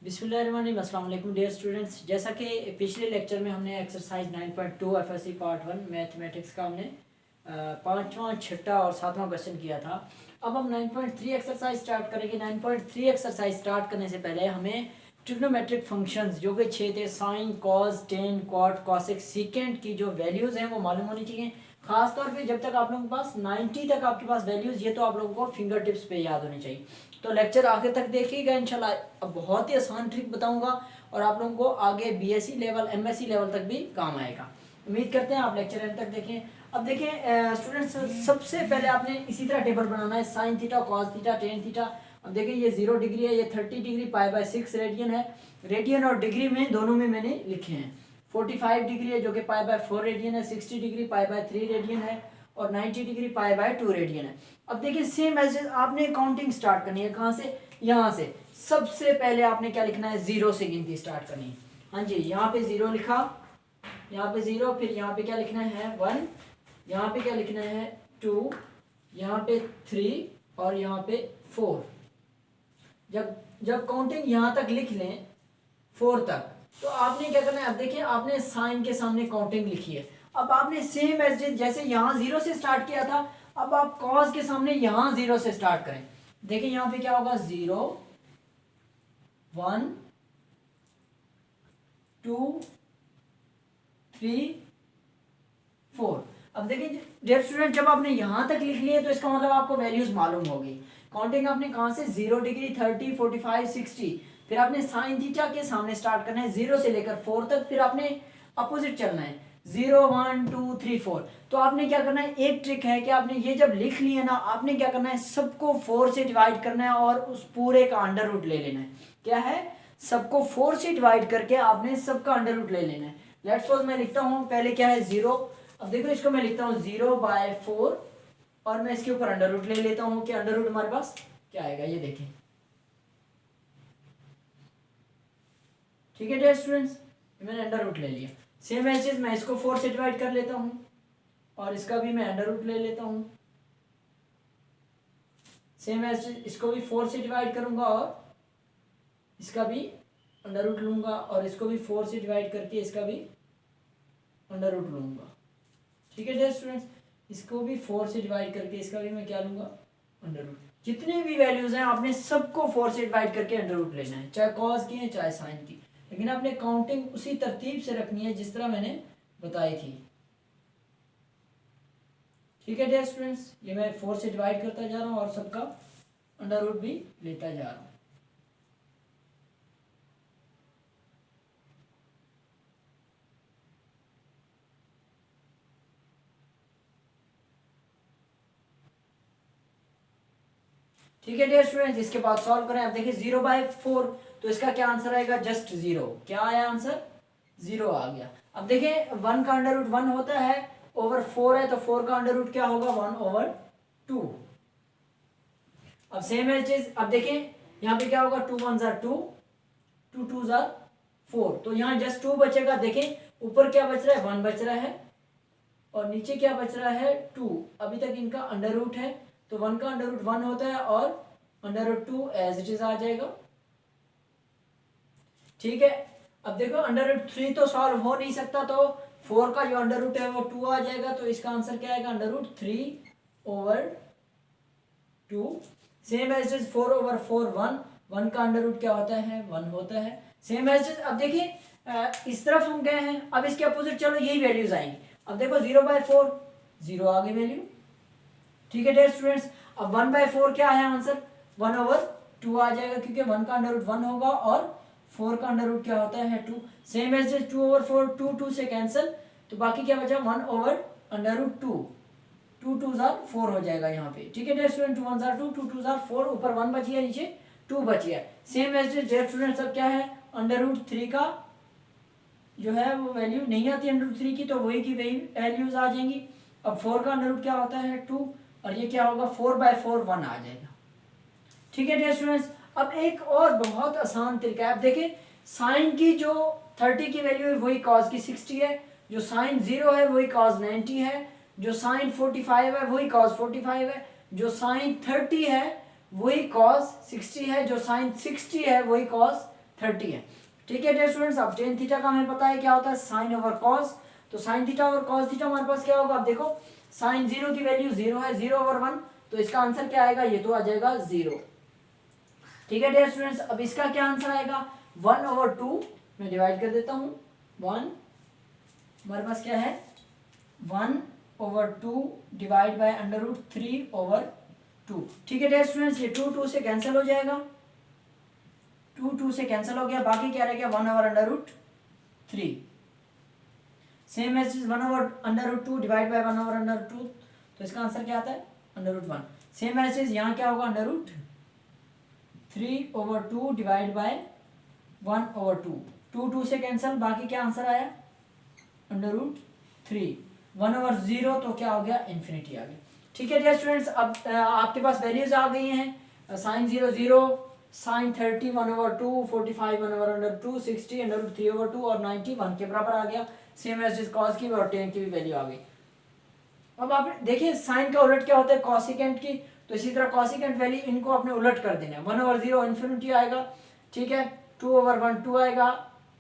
बिस्मिल्लाहिर्रहमानिर्रहीम। अस्सलाम वालेकुम डियर स्टूडेंट्स। जैसा कि पिछले लेक्चर में हमने एक्सरसाइज 9.2 एफएससी पार्ट 1 मैथमेटिक्स का हमने पाँचवा, छठा और सातवां क्वेश्चन किया था। अब हम 9.3 एक्सरसाइज स्टार्ट करेंगे। 9.3 एक्सरसाइज स्टार्ट करने से पहले हमें ट्रिग्नोमेट्रिक फंक्शंस जो कि 6 थे, sine, cos, tan, cot, cosec, secant की जो वैल्यूज़ हैं वो मालूम होनी चाहिए। खासतौर पे जब तक आप लोगों के पास 90 तक आपके पास वैल्यूज़, ये तो आप लोगों को फिंगर टिप्स पे याद होनी चाहिए। तो लेक्चर आखिर तक देखिएगा इंशाल्लाह। अब बहुत ही आसान ट्रिक बताऊंगा और आप लोगों को आगे बीएससी लेवल, एमएससी लेवल तक भी काम आएगा। उम्मीद करते हैं आप लेक्चर एंड तक देखें। अब देखें स्टूडेंट्स, सबसे पहले आपने इसी तरह टेबल बनाना है, sine theta, cos theta, tan theta. अब देखिए ये 0 डिग्री है, ये 30 डिग्री, π/6 रेडियन है। रेडियन और डिग्री में दोनों में मैंने लिखे हैं। 45 डिग्री है जो कि π/4 रेडियन है, 60 डिग्री π/3 रेडियन है और 90 डिग्री π/2 रेडियन है। अब देखिए सेम एज आपने काउंटिंग स्टार्ट करनी है। कहाँ से? यहाँ से। सबसे पहले आपने क्या लिखना है? 0 से गिनती स्टार्ट करनी है। हाँ जी, यहाँ पे 0 लिखा, यहाँ पे 0, फिर यहाँ पे क्या लिखना है? 1, यहाँ पे क्या लिखना है? 2, यहाँ पे 3 और यहाँ पे 4। जब काउंटिंग यहाँ तक लिख लें 4 तक, तो आपने क्या करना है? अब देखिए आपने साइन के सामने काउंटिंग लिखी है। अब आपने सेम एज जैसे यहाँ 0 से स्टार्ट किया था, अब आप कॉस के सामने यहाँ 0 से स्टार्ट करें। देखिए यहाँ पे क्या होगा? 0, 1, 2, 3, 4। अब देखिए डियर स्टूडेंट, जब आपने यहां तक लिख लिया तो इसका मतलब आपको वैल्यूज मालूम होगी। काउंटिंग आपने कहां से? 0 डिग्री, 30, 45, 60। फिर आपने साइन थीटा के सामने स्टार्ट करना है 0 से लेकर 4 तक। फिर आपने अपोजिट चलना है 0, 1, 2, 3, 4। तो आपने क्या करना है? एक ट्रिक है कि आपने ये जब लिख लिया ना, आपने क्या करना है? सबको 4 से डिवाइड करना है और उस पूरे का अंडर रूट ले लेना है। क्या है? सबको 4 से डिवाइड करके आपने सबका अंडर रूट ले लेना है। लेट्स सपोज मैं लिखता हूं पहले क्या है? 0। अब देखो इसको मैं लिखता हूँ 0/4 और मैं इसके ऊपर अंडर रूट ले लेता हूँ कि अंडर रूट हमारे पास क्या आएगा, ये देखें। ठीक है डियर स्टूडेंट्स, मैंने अंडर रूट ले लिया। सेम एज मैं इसको 4 से डिवाइड कर लेता हूँ और इसका भी मैं अंडर रूट ले लेता हूँ। सेम एज इसको भी 4 से डिवाइड करूंगा और इसका भी अंडर रूट लूंगा और इसको भी 4 से डिवाइड करके इसका भी अंडर रूट लूंगा। ठीक है डियर स्टूडेंट्स, इसको भी 4 से डिवाइड करके इसका भी मैं क्या लूंगा? Under root. जितने भी वैल्यूज हैं आपने सबको 4 से डिवाइड करके अंडर रूट लेना है, चाहे कॉस की है चाहे साइन की। लेकिन आपने काउंटिंग उसी तरतीब से रखनी है जिस तरह मैंने बताई थी। ठीक है डियर स्टूडेंट्स, ये मैं 4 से डिवाइड करता जा रहा हूँ और सबका अंडर रूट भी लेता जा रहा हूँ। ठीक है डियर स्टूडेंट्स, इसके बाद सॉल्व करें। अब देखिए 0/4, तो इसका क्या आंसर आएगा? जस्ट 0। क्या आया आंसर? 0 आ गया। अब देखिए 1 का अंडर रूट 1 होता है, ओवर 4 है तो 4 का अंडर रूट क्या होगा? 1/2। अब सेम है चीज, अब देखिए यहाँ पे क्या होगा? 2 1 जार 2, 2 2 जार 4, तो यहाँ जस्ट 2 बचेगा। देखें ऊपर क्या बच रहा है? 1 बच रहा है और नीचे क्या बच रहा है? 2। अभी तक इनका अंडर रूट है तो 1 का अंडर रूट 1 होता है और under root 2 as it is आ जाएगा। ठीक है, अब देखो अंडर रूट 3 तो सॉल्व हो नहीं सकता, तो 4 का जो अंडर रूट है वो 2 आ जाएगा, तो इसका आंसर क्या आएगा? Under root 3/2। Same as is 4/4 1 का अंडर रूट क्या होता है? 1 होता है। सेम एज इज, अब देखिए इस तरफ हम गए हैं, अब इसके अपोजिट चलो यही वैल्यूज आएंगी। अब देखो 0/4 0 आ गई वैल्यू। ठीक है डियर स्टूडेंट्स, अब 1/4 क्या है आंसर? 1/2 आ जाएगा, क्योंकि 1 का अंडर रूट 1 होगा और 4 का अंडर रूट क्या होता है? 2। सेम एज 2/4, 2 2 से कैंसिल, तो बाकी क्या बचा? 1/√2। 2 2 जार 4 हो जाएगा यहाँ पे। ठीक है डियर स्टूडेंट, 2 1 जार 2, 2 2 जार 4, ऊपर 1 बच गया, नीचे 2 बच गया। सेम एज डियर स्टूडेंट, अब क्या है? अंडर रूट 3 का जो है वो वैल्यू नहीं आती अंडर रूट 3 की, तो वही की वही वैल्यूज आ जाएंगी। अब 4 का अंडर रूट क्या होता है? 2, और ये क्या होगा? 4/4 1 आ जाएगा। ठीक है डियर स्टूडेंट्स, अब एक और बहुत आसान तरीका है। आप देखिए साइन की जो 30 की वैल्यू है वही कॉस की 60 है, जो साइन 0 है वही कॉस 90 है, जो साइन 45 है वही कॉस 45 है, जो साइन 30 है वही कॉस 60 है, जो साइन 60 है वही कॉस 30 है। ठीक है डियर स्टूडेंट्स, अब टेन थीटा का हमें पता है क्या होता है, साइन ओवर कॉस। तो साइन थीटा और कॉस थीटा हमारे पास क्या होगा, आप देखो साइन 0 की वैल्यू 0 है, 0 ओवर 1, तो इसका आंसर क्या आएगा, ये तो आ जाएगा 0। ठीक है डियर स्टूडेंट्स, अब इसका क्या आंसर आएगा, 1 ओवर 2, मैं डिवाइड कर देता हूँ, 1 हमारे पास क्या है 1 over 2 divide by under root 3 over 2। ठीक है डियर स्टूडेंट्स, ये 2 2 से कैंसिल हो जाएगा, 2 2 से कैंसिल हो गया, बाकी क्या रह गया 1 over under root 3। Same as 1 over under root 2 divide by 1 over under root 2, तो इसका आंसर क्या आता है अंडर रूट 1। सेम एज यहाँ क्या होगा under root 3 over 2 divide by 1 over 2, 2 2 से कैंसिल, बाकी क्या आंसर आया अंडर रूट 3, 1 ओवर 0, तो क्या हो गया इन्फिनिटी आ गया। ठीक है डियर स्टूडेंट्स, अब आपके पास वैल्यूज आ गई हैं, sine 0 0, sine 30 1 over 2, 45 1 over under 2, 60 under root 3 over 2 और 90 1 के बराबर आ गया। सेम एज कॉस की और टेन की भी वैल्यू आ गई। अब आप देखिए साइन का उलट क्या होता है कॉसिकेंट की, तो इसी तरह कॉसिकेंट वैल्यू इनको आपने उलट कर देना है, 1 ओवर 0 इन्फिनिटी आएगा, ठीक है, 2 ओवर 1 2 आएगा,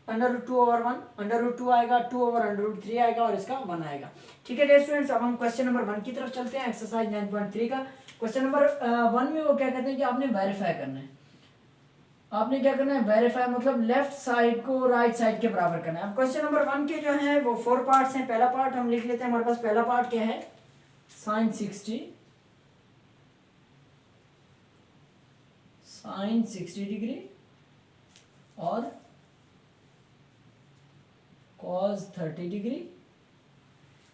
under root 2 over 1 under root 2 आएगा, 2 ओवर अंडर रूट 3 आएगा और इसका 1 आएगा। ठीक है डियर स्टूडेंट्स, अब हम क्वेश्चन नंबर 1 की तरफ चलते हैं, एक्सरसाइज 9.3 का। क्वेश्चन नंबर 1 में वो क्या कहते हैं कि आपने वेरीफाई करना है, आपने क्या करना है वेरीफाई, मतलब लेफ्ट साइड को राइट साइड के बराबर करना है। अब क्वेश्चन नंबर 1 के जो है वो 4 पार्ट्स हैं। पहला पार्ट हम लिख लेते हैं, हमारे पास पहला पार्ट क्या है, साइन 60 डिग्री और कॉस 30 डिग्री।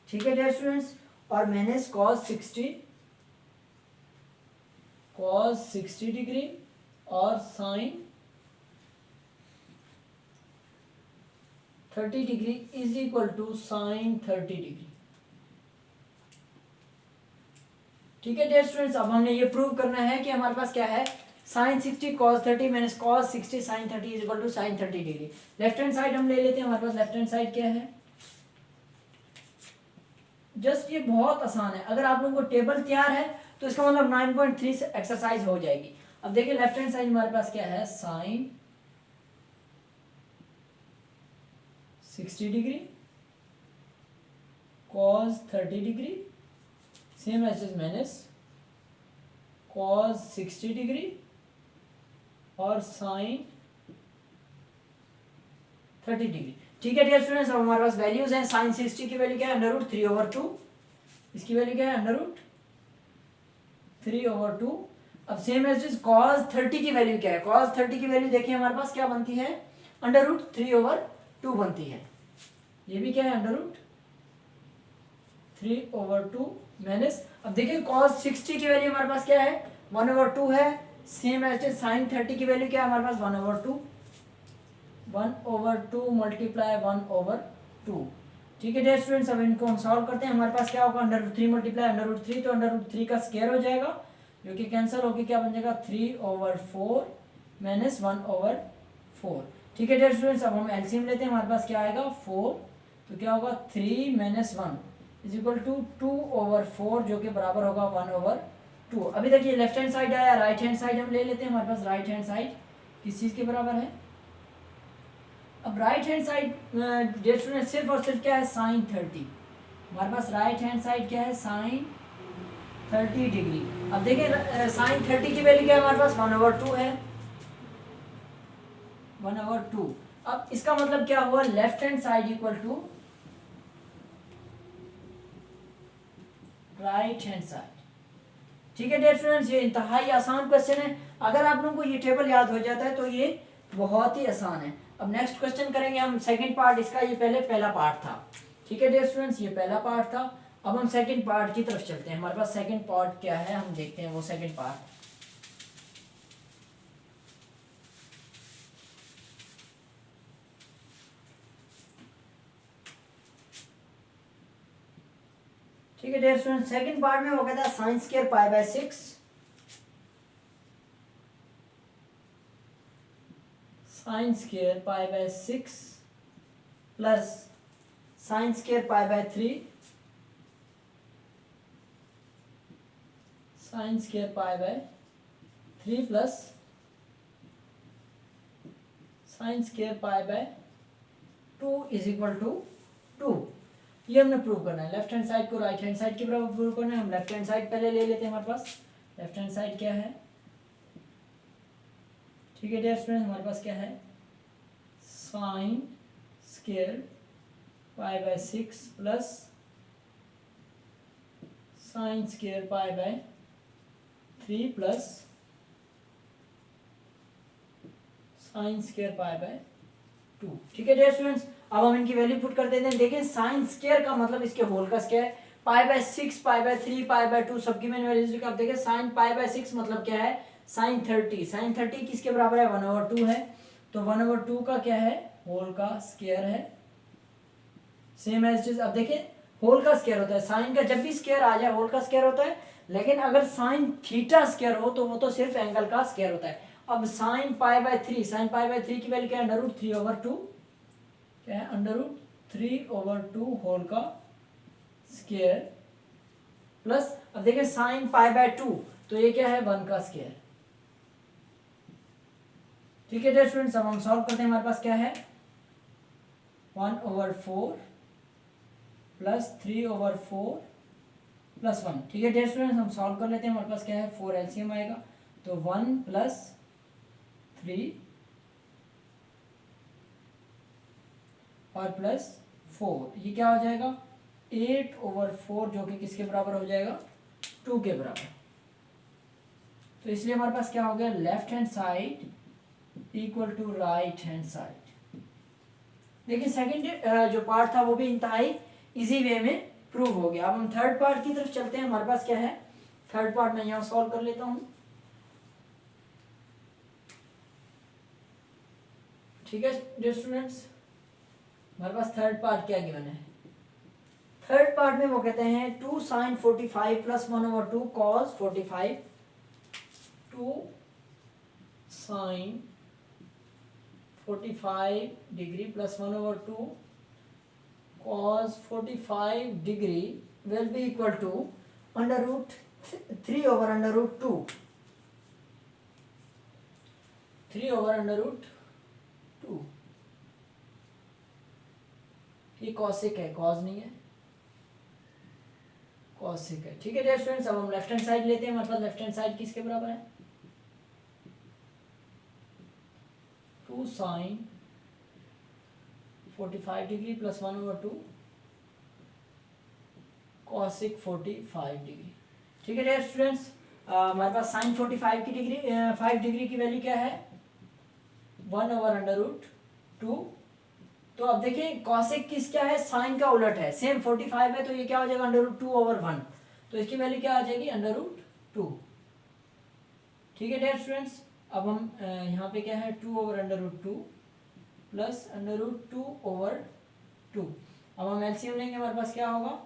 ठीक है डियर स्टूडेंट्स, और माइनस कॉस 60 डिग्री और sine 30 degree is equal to sine 30 degree. ठीक है डियर स्टूडेंट्स, अब हमने ये प्रूव करना है कि हमारे पास क्या है, sine 60 cos 30 minus cos 60 sine 30 is equal to sine 30 degree. Left hand side हम ले लेते हैं, हमारे पास लेफ्ट हैंड साइड क्या है, जस्ट ये बहुत आसान है, अगर आप लोगों को टेबल तैयार है तो इसका मतलब 9.3 से एक्सरसाइज हो जाएगी। अब देखिए लेफ्ट हैंड साइड हमारे पास क्या है, sine 60 degree cos 30 degree same as minus cos 60 degree और साइन 30 डिग्री। ठीक है डियर स्टूडेंट्स, अब हमारे पास वैल्यूज हैं, साइन 60 की वैल्यू क्या है अंडर रूट 3 ओवर 2, इसकी वैल्यू क्या है अंडर रूट 3 ओवर 2। अब सेम एज कॉस 30 की वैल्यू क्या है, कॉस 30 की वैल्यू देखिए हमारे पास क्या बनती है अंडर रूट 3 ओवर 2 बनती है, ये भी क्या है अंडर रूट 3 ओवर 2 माइनस, अब देखिए कॉस 60 की वैल्यू हमारे पास क्या है 1 ओवर 2 है, सेम एज साइन 30 की वैल्यू क्या है हमारे पास 1 ओवर 2, 1 ओवर 2 मल्टीप्लाई 1 ओवर 2। ठीक है डियर स्टूडेंट्स, अब इनको हम सॉल्व करते हैं, हमारे पास क्या होगा under root 3 multiply under root 3, तो अंडर रूट 3 का स्क्वायर हो जाएगा जो कि कैंसिल होकर क्या बन जाएगा 3 ओवर 4 माइनस 1 ओवर 4। ठीक है डियर स्टूडेंट्स, अब हम एलसीएम लेते हैं, हमारे पास क्या आएगा 4, तो क्या होगा 3 minus 1 is equal to 2 over 4 जो कि बराबर होगा 1 ओवर 2। अभी देखिए लेफ्ट हैंड साइड आया, राइट हैंड साइड हम ले लेते हैं, हमारे पास राइट हैंड साइड किस चीज़ के बराबर है, अब right hand side dear student सिर्फ और सिर्फ क्या है साइन 30, हमारे पास राइट हैंड साइड क्या है साइन 30 डिग्री। अब देखिए साइन 30 की वैल्यू क्या है हमारे पास 1 ओवर 2 है, 1 ओवर 2। अब इसका मतलब क्या हुआ left hand side equal to right hand side. ठीक है डियर स्टूडेंट्स, ये इंतहाई आसान क्वेश्चन है, अगर आप लोगों को ये टेबल याद हो जाता है तो ये बहुत ही आसान है। अब नेक्स्ट क्वेश्चन करेंगे हम सेकंड पार्ट इसका, ये पहले पहला पार्ट था। ठीक है डियर स्टूडेंट्स, ये पहला पार्ट था, अब हम सेकंड पार्ट की तरफ चलते हैं, हमारे पास सेकंड पार्ट क्या है हम देखते हैं वो सेकंड पार्ट। ठीक है डियर स्टूडेंट, सेकंड पार्ट में वो कहता है sine square pi by 6 sine square pi by 6 plus sine square pi by 3 sine square pi by 3 plus sine square pi by 2 is equal to 2। ये हमने prove करना है। लेफ्ट हैंड साइड को right hand side के बराबर prove करना है। हम लेफ्ट हैंड साइड पहले ले लेते हैं। हमारे पास लेफ्ट हैंड साइड क्या है, ठीक है डियर स्टूडेंट, हमारे पास क्या है, sine square pi by 6 plus sine square pi by 3 plus sine square pi by 2। ठीक है डियर स्टूडेंट्स, अब हम इनकी वैल्यू पुट कर देते हैं। देखिए साइन स्क्वायर का मतलब इसके होल का square, pi by 6, pi by 3, pi by 2 सबकी मैंने वैल्यूज आप देखिए। साइन पाई बाय 6 मतलब क्या है, साइन 30। साइन 30 किसके बराबर है, 1/2 है। तो 1/2 का क्या है, होल का स्क्वायर है। Same as it is. अब देखिए होल का स्क्वायर होता है, साइन का जब भी स्क्वायर आ जाए होल का स्क्वायर होता है, लेकिन अगर साइन थीटा स्क्वायर हो तो वो तो सिर्फ एंगल का स्क्वायर होता है। अब sine pi by 3, sine pi by 3 की वैल्यू क्या है, √3/2 क्या है, √3/2 होल का स्क्वायर प्लस, अब देखिए साइन पाई बाय 2 तो ये क्या है, 1 का स्क्वायर। ठीक है डियर स्टूडेंट्स, अब हम सॉल्व करते हैं। हमारे पास क्या है, 1/4 प्लस 3/4 प्लस 1। ठीक है डियर स्टूडेंट्स, हम सॉल्व कर लेते हैं। हमारे पास क्या है, 4 एलसीएम आएगा, तो 1 प्लस 3 और प्लस 4, ये क्या हो जाएगा, 8/4 जो कि किसके बराबर हो जाएगा, 2 के बराबर। तो इसलिए हमारे पास क्या हो गया, left hand side equal to right hand side. देखिए सेकंड जो पार्ट था वो भी इंतहाई इजी वे में प्रूव हो गया। अब हम थर्ड पार्ट की तरफ चलते हैं। हमारे पास क्या है, थर्ड पार्ट मैं यहाँ सॉल्व कर लेता हूँ। ठीक है डियर स्टूडेंट्स, हमारे पास थर्ड पार्ट क्या गिवन है। थर्ड पार्ट में वो कहते हैं 2 sin 45 plus 1/2 cos 45, 2 sin 45 degree plus 1/2 cos 45 degree will be equal to √3/√2, 3/√2। ये कॉसिक है, कॉस नहीं है, कॉसिक है। ठीक है डियर स्टूडेंट्स, अब हम लेफ्ट हैंड साइड लेते हैं। हमारे पास लेफ्ट हैंड साइड किसके बराबर है, 2 sin 45 degree plus 1/2 cosec 45 degree. ठीक है डियर स्टूडेंट्स, हमारे पास साइन 45 की डिग्री 5 डिग्री की वैल्यू क्या है, 1/√2। तो अब देखिए कॉसिक किस क्या है, साइन का उलट है। सेम 45 है तो ये क्या हो जाएगा, √2/1, तो इसकी वैल्यू क्या आ जाएगी, √2। ठीक है डियर स्टूडेंट्स, अब हम यहाँ पे क्या है, 2/√2 प्लस √2/2। अब हम एलसीएम लेंगे, हमारे पास क्या होगा,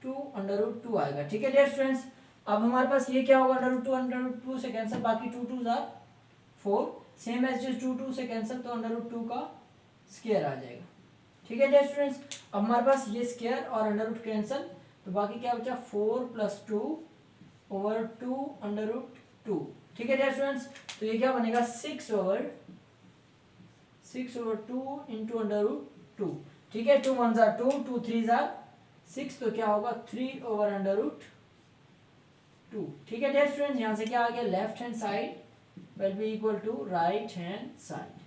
2/2 आएगा। ठीक है डियर स्टूडेंट्स, अब हमारे पास ये क्या होगा, √2 से कैंसिल, बाकी 2 2 जार 4, सेम एज 2 से कैंसिल, तो √2 का स्क्वायर आ जाएगा। ठीक है डियर स्टूडेंट्स, अब हमारे पास ये स्क्वायर और √2 कैंसिल, तो बाकी क्या बचा, 4 + 2/2 ठीक है डियर स्टूडेंट्स, तो ये क्या बनेगा, 6/2 इंटू √2। ठीक है, 2 1 जार 2, 2 3 जार 6, तो क्या होगा, 3/√2। ठीक है डियर स्टूडेंट्स, यहाँ से क्या आ गया, left hand side will be equal to right hand side.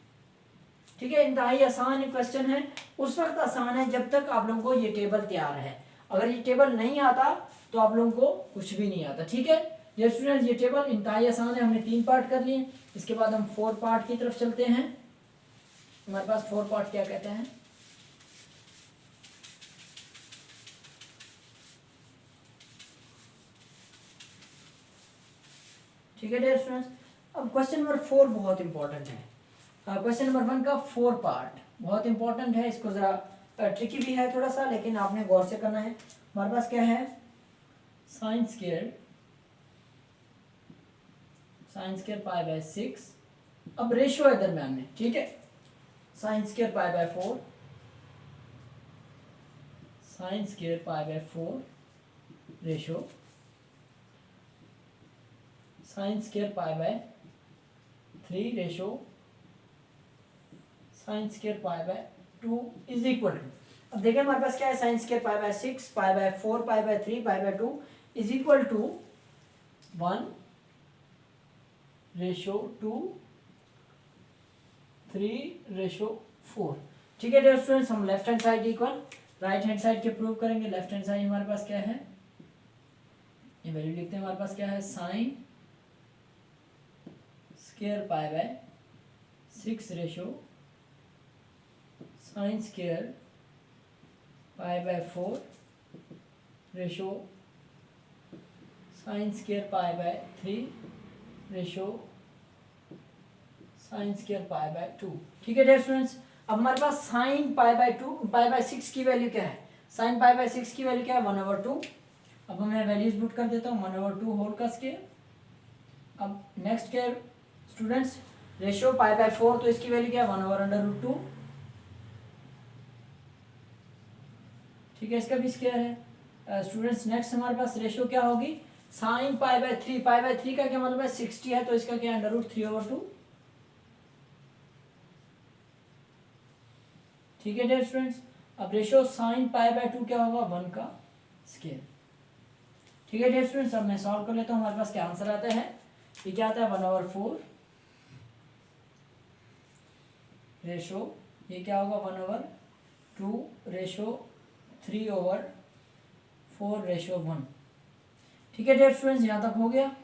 ठीक है, इंतहाई आसान क्वेश्चन है। उस वक्त आसान है जब तक आप लोगों को ये टेबल तैयार है। अगर ये टेबल नहीं आता तो आप लोगों को कुछ भी नहीं आता। ठीक है डियर स्टूडेंट्स, ये टेबल इंतहाई आसान है। हमने 3 पार्ट कर लिए, इसके बाद हम 4 पार्ट की तरफ चलते हैं। हमारे पास 4 पार्ट क्या कहते हैं, ठीक है डियर स्टूडेंट्स। अब क्वेश्चन नंबर 4 बहुत इंपॉर्टेंट है। क्वेश्चन नंबर 1 का 4 पार्ट बहुत इंपॉर्टेंट है। इसको जरा ट्रिकी भी है थोड़ा सा, लेकिन आपने गौर से करना है। हमारे पास क्या है, साइन स्क्वायर पाई बाय 6। अब रेशियो है दरम्यान में, ठीक है, sine square pi by 4, sine square pi by 4 ratio sine square pi by 3 ratio sine square pi by 2 is equal to, अब देखिए हमारे पास क्या है, sine square pi by 6 pi by 4 pi by 3 pi by 2 is equal to 1:2 3:4। ठीक है dear students, हम left hand side equal right hand side के प्रूव करेंगे। लेफ्ट हैंड साइड हमारे पास क्या है, ये वैल्यू लिखते हैं, हमारे पास क्या है, sine square pi by 6 ratio sign square pi by 4 ratio sign square pi by 3 ratio sign square pi by 2। ठीक है डियर स्टूडेंट्स, अब हमारे पास साइन पाई बाय 6 की वैल्यू क्या है, साइन पाई बाय 6 की वैल्यू क्या है, 1/2। अब मैं वैल्यूज पुट कर देता हूँ, 1/2 होल का स्क्वायर। अब नेक्स्ट क्या है स्टूडेंट्स, रेशियो पाई बाय 4, तो इसकी वैल्यू क्या है, 1/√2। ठीक है, इसका भी स्क्वायर है स्टूडेंट्स। नेक्स्ट हमारे पास रेशियो क्या होगी, sine pi by 3, pi by 3 का क्या मतलब है 60 है, तो इसका क्या है, √3/2। ठीक है डियर स्टूडेंट्स, अब रेशियो साइन पाई बाय 2 क्या होगा, 1 का स्क्वायर। ठीक है डियर स्टूडेंट्स, अब मैं सॉल्व कर लेता हूँ, हमारे पास क्या आंसर आता है, ये क्या आता है, 1/4 रेशो, ये क्या होगा 1/2 रेशो 3/4 रेशो 1। ठीक है डियर स्टूडेंट्स, यहाँ तक हो गया।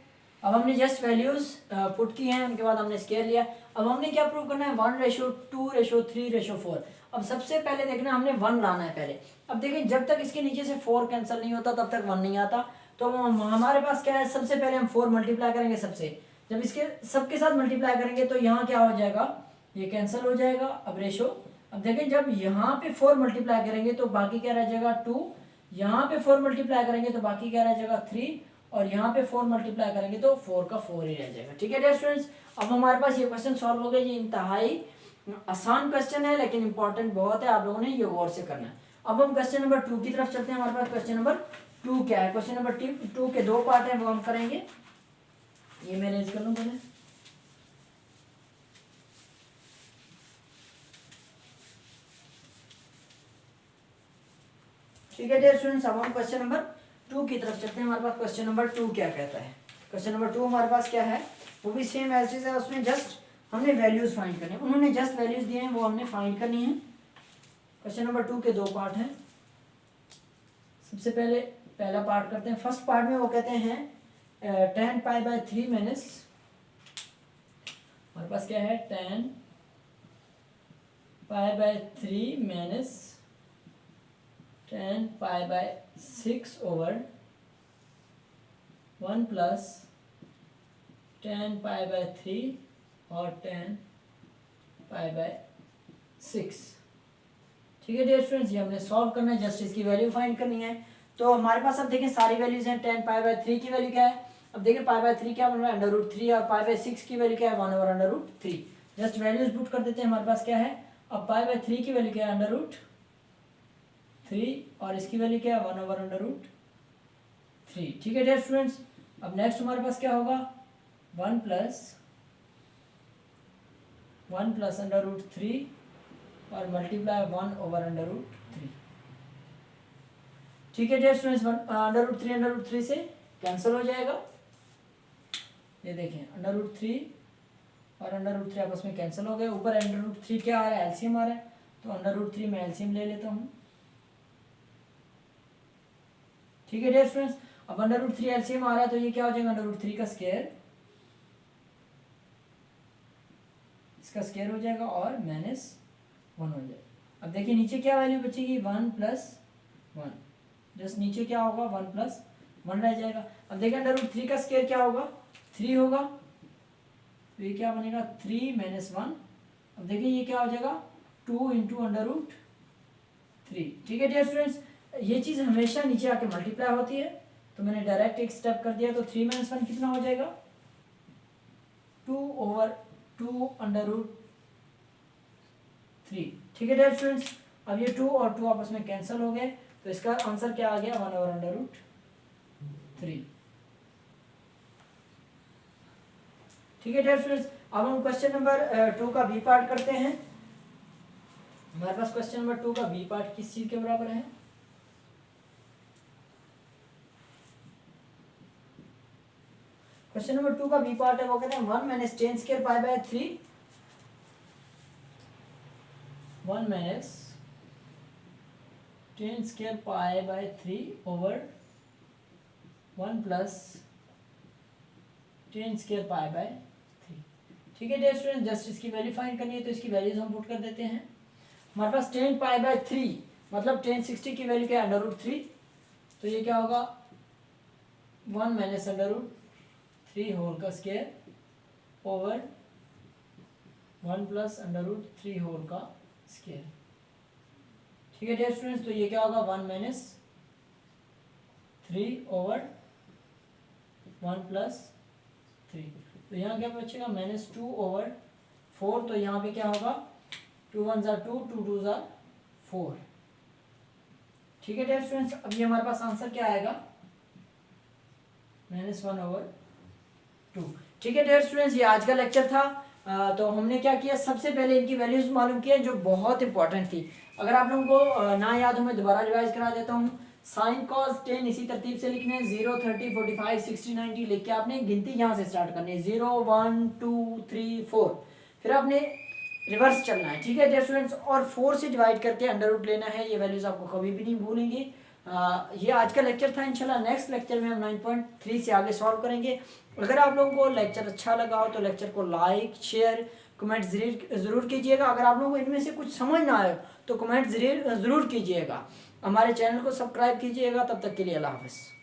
अब हमने जस्ट वैल्यूज पुट की हैं, उनके बाद हमने स्केयर लिया। अब हमने क्या प्रूव करना है, 1:2:3:4। अब सबसे पहले देखना हमने 1 लाना है पहले। अब देखिए जब तक इसके नीचे से 4 कैंसिल नहीं होता तब तक 1 नहीं आता, तो हमारे पास क्या है, सबसे पहले हम 4 मल्टीप्लाई करेंगे सबसे, जब इसके सबके साथ मल्टीप्लाई करेंगे तो यहाँ क्या हो जाएगा, ये कैंसिल हो जाएगा। अब रेशो, अब देखें जब यहाँ पे 4 मल्टीप्लाई करेंगे तो बाकी क्या रह जाएगा 2, यहाँ पे 4 मल्टीप्लाई करेंगे तो बाकी क्या रह जाएगा 3, और यहाँ पे 4 मल्टीप्लाई करेंगे तो 4 का 4 ही रह जाएगा। ठीक है डियर स्टूडेंट्स, अब हमारे पास ये क्वेश्चन सॉल्व हो गया। ये इंतहाई आसान क्वेश्चन है लेकिन इंपॉर्टेंट बहुत है, आप लोगों ने ये गौर से करना है। अब हम क्वेश्चन नंबर 2 की तरफ चलते हैं। हमारे पास क्वेश्चन नंबर 2 क्या है, क्वेश्चन नंबर 2 के 2 पार्ट हैं, वो हम करेंगे। ये मैं अरेंज कर लूँ पहले। ठीक है डियर स्टूडेंट्स, अब हम क्वेश्चन नंबर 2 की तरफ चलते हैं। हमारे पास क्वेश्चन नंबर 2 क्या कहता है, क्वेश्चन नंबर 2 हमारे पास क्या है, वो भी सेम एज इट है, उसमें जस्ट हमने वैल्यूज फाइंड करनी है। उन्होंने जस्ट वैल्यूज दिए हैं, वो हमने फाइंड करनी है। क्वेश्चन नंबर 2 के 2 पार्ट हैं। सबसे पहले पहला पार्ट करते हैं। फर्स्ट पार्ट में वो कहते हैं tan पाई बाय 3 माइनस, हमारे पास क्या है, tan pi by 3 minus tan pi by 6/1 plus tan pi by 3 और tan पाई बाय 6। ठीक है डियर स्टूडेंट्स, ये हमने सॉल्व करना है, जस्ट इसकी वैल्यू फाइंड करनी है। तो हमारे पास अब देखें सारी वैल्यूज हैं। tan पाई बाय 3 की वैल्यू क्या है, अब देखें पाई बाय 3 क्या बन रहा है, √3, और पाई बाय 6 की वैल्यू क्या है, 1/√3। जस्ट वैल्यूज पुट कर देते हैं। हमारे पास क्या है, अब पाई बाय 3 की वैल्यू क्या है, √3, और इसकी वैल्यू क्या है, 1/√3। ठीक है डियर स्टूडेंट्स, अब नेक्स्ट हमारे पास क्या होगा, 1 प्लस √3 और मल्टीप्लाई 1/√3। ठीक है डियर स्टूडेंट्स, √3 से कैंसिल हो जाएगा। ये देखें √3 और √3 आपस में कैंसिल हो गए। ऊपर √3 क्या आ रहा है, एलसीएम आ रहा है, तो √3 में एलसीएम ले लेता हूँ। ठीक है डियर स्टूडेंट्स, अब √3 एलसीएम आ रहा है तो ये क्या हो जाएगा, √3 का स्क्वायर, इसका स्क्वायर हो जाएगा और -1 हो जाएगा। अब देखिए नीचे क्या वैल्यू बचेगी, 1 + 1, जस्ट नीचे क्या होगा, 1 + 1 रह जाएगा। अब देखिए √3 का स्क्वायर क्या होगा, 3 होगा, तो ये क्या बनेगा, 3 - 1। अब देखिए ये क्या हो जाएगा, 2 × √3। ठीक है डियर स्टूडेंट्स, ये चीज़ हमेशा नीचे आके मल्टीप्लाई होती है, तो मैंने डायरेक्ट एक स्टेप कर दिया, तो 3 - 1 कितना हो जाएगा, 2/2 √3। ठीक है डियर स्टूडेंट्स, अब ये 2 और 2 आपस में कैंसिल हो गए, तो इसका आंसर क्या आ गया, 1/√3। ठीक है डियर स्टूडेंट्स, अब हम क्वेश्चन नंबर 2 का बी पार्ट करते हैं। हमारे पास क्वेश्चन नंबर 2 का बी पार्ट किस चीज के बराबर है? क्वेश्चन नंबर 2 का बी पार्ट है, वो कहते हैं 1 minus ten square pi by 3, 1 minus ten square pi by 3 over 1 plus ten square pi by 3। ठीक है डियर स्टूडेंट, जस्ट इसकी वैल्यू फाइंड करनी है तो इसकी वैल्यूज हम पुट कर देते हैं। हमारे पास 10 पाई बाय 3 मतलब 1060 की वैल्यू क्या है? √3, तो ये क्या होगा 1 माइनस √3 होल का स्क्वायर ओवर 1 प्लस √3 होल का स्क्वायर। ठीक है डियर स्टूडेंट्स, तो ये क्या होगा 1 माइनस 3 ओवर 1 प्लस 3, तो यहाँ क्या बचेगा -2 ओवर 4, तो यहाँ पे क्या होगा 2 1 ज़ा 2, 2 2 ज़ा 4। ठीक है डियर स्टूडेंट्स, अब ये हमारे पास आंसर क्या आएगा -1 ओवर 2। ठीक है डियर स्टूडेंट्स, ये आज का लेक्चर था। तो हमने क्या किया, सबसे पहले इनकी वैल्यूज मालूम किया जो बहुत इंपॉर्टेंट थी। अगर आप लोगों को ना याद हो मैं दोबारा रिवाइज करा देता हूँ। साइन कॉस 10 इसी तरतीब से लिखने हैं, 0 30 45 60 90 लिख के आपने गिनती यहाँ से स्टार्ट करनी है, 0 1 2 3 4, फिर आपने रिवर्स चलना है। ठीक है डियर स्टूडेंट्स, और 4 से डिवाइड करके अंडर लेना है, ये वैल्यूज आपको कभी भी नहीं भूलेंगे। ये आज का लेक्चर था। इंशाल्लाह नेक्स्ट लेक्चर में हम 9.3 से आगे सॉल्व करेंगे। अगर आप लोगों को लेक्चर अच्छा लगा हो तो लेक्चर को लाइक शेयर कमेंट ज़रूर कीजिएगा। अगर आप लोगों को इनमें से कुछ समझ ना आए तो कमेंट ज़रूर कीजिएगा। हमारे चैनल को सब्सक्राइब कीजिएगा। तब तक के लिए अल्लाह हाफ़िज़।